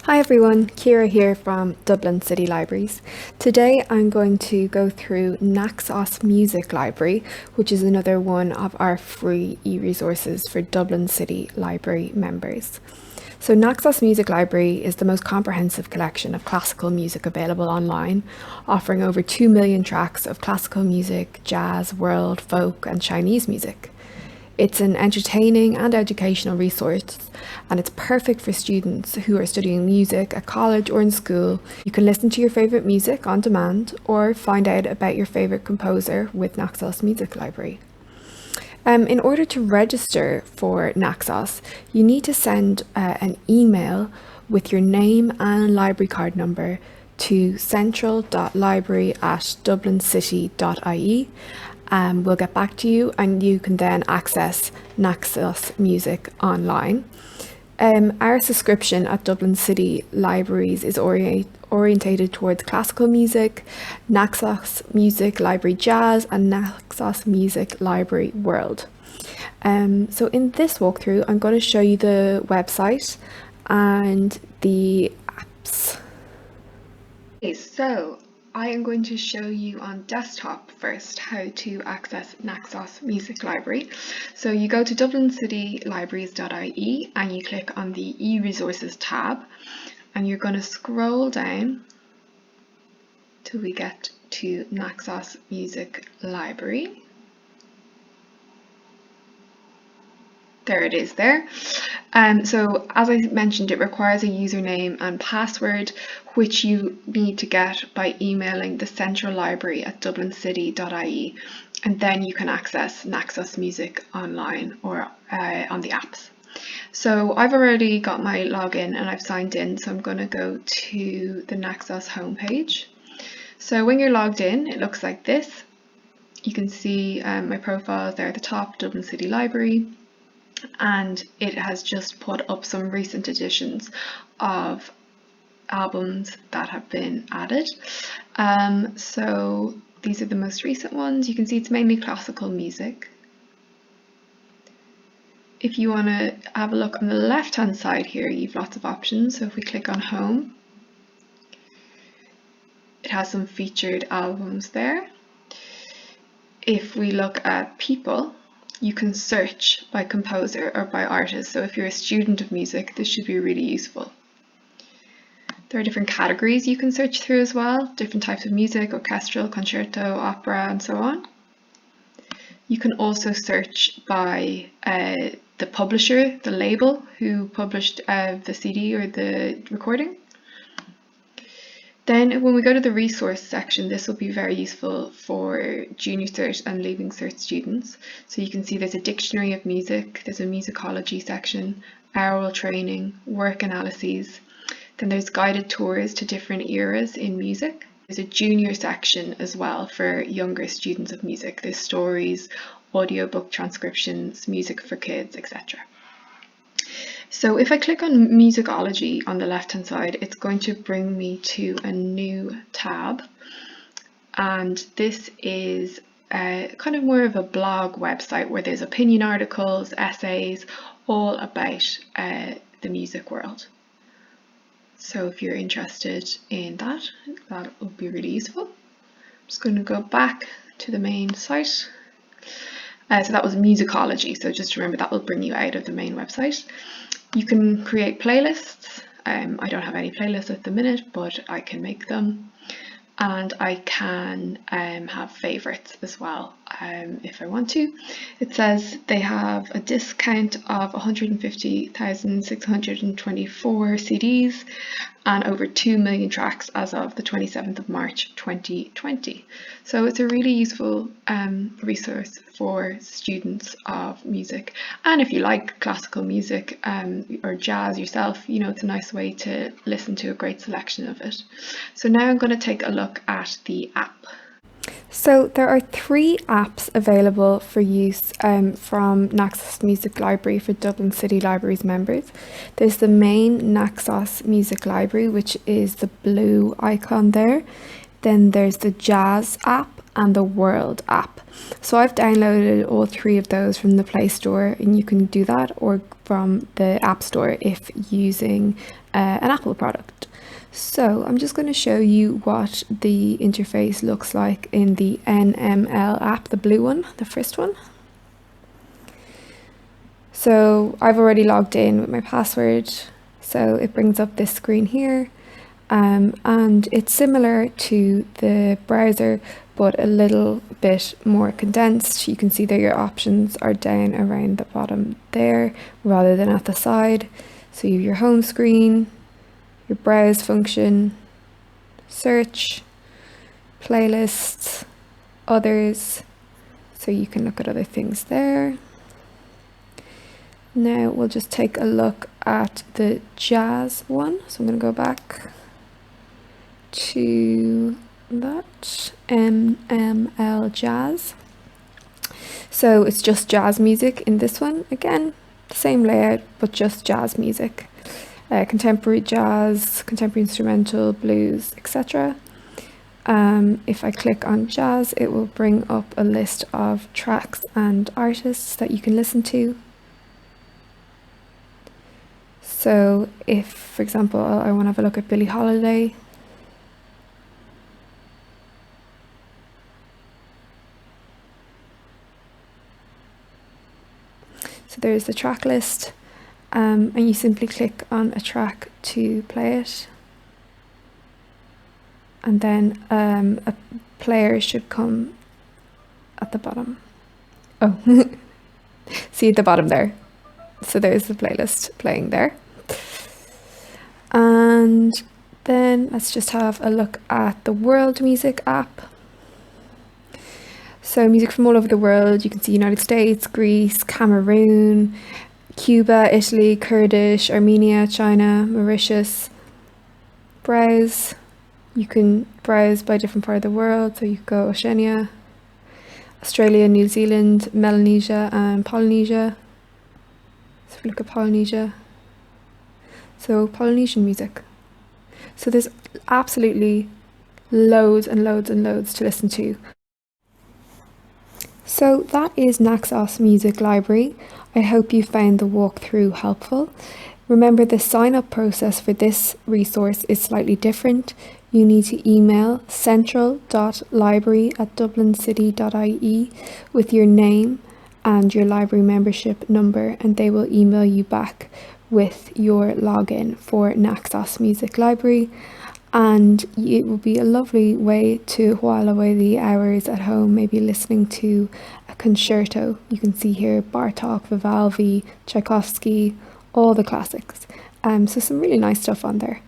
Hi everyone, Kira here from Dublin City Libraries. Today I'm going to go through Naxos Music Library, which is another one of our free e-resources for Dublin City Library members. So Naxos Music Library is the most comprehensive collection of classical music available online, offering over 2 million tracks of classical music, jazz, world, folk and Chinese music. It's an entertaining and educational resource, and it's perfect for students who are studying music at college or in school. You can listen to your favourite music on demand or find out about your favourite composer with Naxos Music Library. In order to register for Naxos, you need to send an email with your name and library card number to central.library@dublincity.ie. We'll get back to you and you can then access Naxos Music online. Our subscription at Dublin City Libraries is orientated towards classical music, Naxos Music Library Jazz and Naxos Music Library World. So in this walkthrough, I'm going to show you the website and the apps. Okay, so I am going to show you on desktop first how to access Naxos Music Library. So you go to dublincitylibraries.ie and you click on the e-resources tab and you're going to scroll down till we get to Naxos Music Library. There it is there. So as I mentioned, it requires a username and password, which you need to get by emailing the central library at dublincity.ie, and then you can access Naxos Music online or on the apps. So I've already got my login and I've signed in, so I'm going to go to the Naxos homepage. So when you're logged in, it looks like this. You can see my profile there at the top, Dublin City Library. And it has just put up some recent editions of albums that have been added. So these are the most recent ones. You can see it's mainly classical music. If you want to have a look on the left hand side here, you've lots of options. So if we click on home, it has some featured albums there. If we look at people, you can search by composer or by artist. So if you're a student of music, this should be really useful. There are different categories you can search through as well, different types of music, orchestral, concerto, opera, and so on. You can also search by the publisher, the label who published the CD or the recording. Then when we go to the resource section, this will be very useful for junior cert and leaving cert students. So you can see there's a dictionary of music, there's a musicology section, oral training, work analyses. Then there's guided tours to different eras in music. There's a junior section as well for younger students of music. There's stories, audiobook transcriptions, music for kids, etc. So if I click on musicology on the left hand side, it's going to bring me to a new tab, and this is kind of more of a blog website where there's opinion articles, essays, all about the music world. So if you're interested in that, that would be really useful. I'm just going to go back to the main site. So that was musicology, so just remember that will bring you out of the main website. You can create playlists. I don't have any playlists at the minute, but I can make them. And I can have favourites as well if I want to. It says they have a discount of 150,624 CDs and over 2 million tracks as of the 27th of March 2020. So it's a really useful resource for students of music. And if you like classical music or jazz yourself, you know, it's a nice way to listen to a great selection of it. So now I'm going to take a look at the app. So there are 3 apps available for use from Naxos Music Library for Dublin City Libraries members. There's the main Naxos Music Library, which is the blue icon there. Then there's the Jazz app and the World app. So I've downloaded all 3 of those from the Play Store, and you can do that, or from the App Store if using an Apple product. So I'm just going to show you what the interface looks like in the NML app, the blue one, the first one. So I've already logged in with my password, so it brings up this screen here, and it's similar to the browser but a little bit more condensed. You can see that your options are down around the bottom there rather than at the side. So you have your home screen, your browse function, search, playlists, others, so you can look at other things there. Now we'll just take a look at the jazz one. So I'm going to go back to that NML jazz. So it's just jazz music in this one. Again, the same layout, but just jazz music. Contemporary jazz, contemporary instrumental, blues, etc. If I click on jazz, it will bring up a list of tracks and artists that you can listen to. So if, for example, I want to have a look at Billie Holiday, so there's the track list, and you simply click on a track to play it, and then a player should come at the bottom. Oh, see at the bottom there. So there's the playlist playing there. And then let's just have a look at the World Music app. So music from all over the world. You can see United States, Greece, Cameroon, Cuba, Italy, Kurdish, Armenia, China, Mauritius. Browse. You can browse by different part of the world. So you go Oceania, Australia, New Zealand, Melanesia and Polynesia. So if we look at Polynesia, so Polynesian music. So there's absolutely loads and loads and loads to listen to. So that is Naxos Music Library. I hope you found the walkthrough helpful. Remember, the sign-up process for this resource is slightly different. You need to email central.library@dublincity.ie with your name and your library membership number, and they will email you back with your login for Naxos Music Library. And it will be a lovely way to while away the hours at home, maybe listening to a concerto. You can see here Bartók, Vivaldi, Tchaikovsky, all the classics. So some really nice stuff on there.